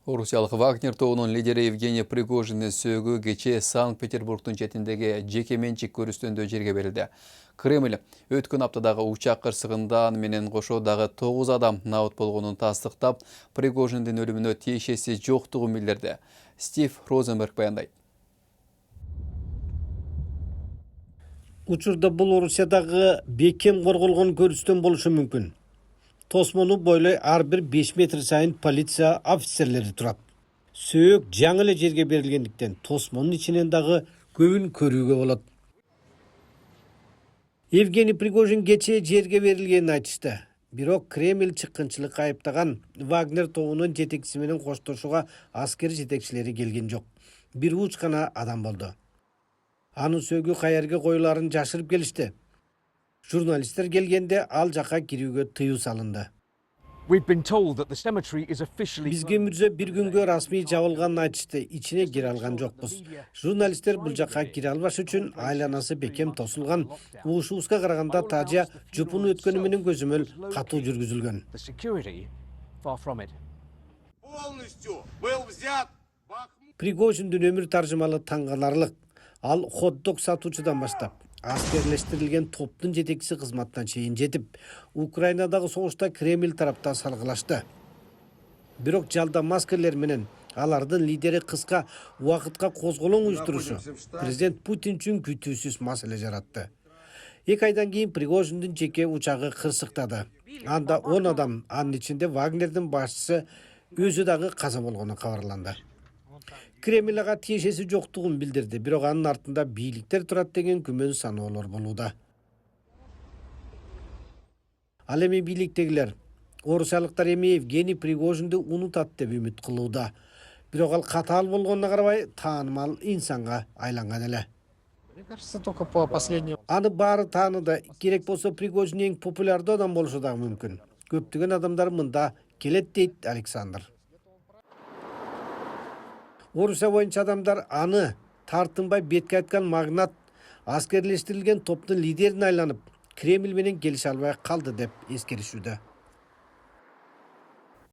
Орусиялық Вагнер тобунун лидери Евгений Пригожин сөөгү кечээ Санкт-Петербургдун четиндеги жеке менчик көрүстөндө жерге берилди. Кремль өткөн аптадагы учак кырсыгында менен кошо дагы 9 адам набыт болгонун тастыктап, Пригожиндин өлүмүнө тиешеси жоктугун билдирди. Стив Розенберг баяндайт. Учурда бул Орусиядагы бекем корголгон көрүстөн болушу мүмкүн. Тосмону бойлой ар бир 5 метр сайын полиция офицерлери турат. Сөөк жаңы эле жерге берилгендиктен тосмонун ичинен дагы көбүн көрүүгө болот. Евгений Пригожин кечээ жерге берилгенин айтышты. Бирок Кремль чыккынчылык айыптаган Вагнер тобунун жетекчиси менен коштошууга аскер жетекчилери келген жок. Бир уч гана адам болду. Анын сөөгү каерге коюларын жашырып келишти. Журналисттер келгенде ал жака кирүүгө тыюу салынды. Бизге мүрзө бир күнгө расмий жабылганын айтышты, ичине кире алган жокпуз. Журналисттер бул жака кире албаш үчүн айланасы бекем тосулган. Уушубузга караганда тажия жупун өткөнү менен көзөмөл катуу жүргүзүлгөн. Пригожиндин өмүр таржымалы таң каларлык. Ал хот-дог сатуучудан баштап аскерлештирилген топтун жетекчиси кызматына чейин жетип, Украинадагы согушта Кремль тарапта салгылашты. Бирок жалда маскерлер менен алардын лидери кыска убакытка козголоң уюштурушу президент Путин үчүн күтүүсүз маселе жаратты. 2 айдан кийин Пригожиндин жеке учагы кырсыктады. Анда 10 адам, анын ичинде Вагнердин башчысы өзү дагы каза болгону кабарланды. Кремль ага тиешеси жоктугун билдирди, бирок анын артында бийликтер турат деген күмөн саноолор болууда. Ал эми бийликтегилер орусиялыктар эми Евгений Пригожинди унутат деп үмүт кылууда. Бирок ал катаал болгонуна карабай таанымал инсанга айланган эле. Аны баары тааныды. Керек болсо Пригожин эң популярдуу адам болушу дагы мүмкүн. Көптөгөн адамдар мында келет дейт Александр. Орусия боюнча адамдар аны тартынбай бетке айткан магнат аскерлештирилген топтун лидерине айланып, Кремль менен келише албай калды деп эскеришүүдө.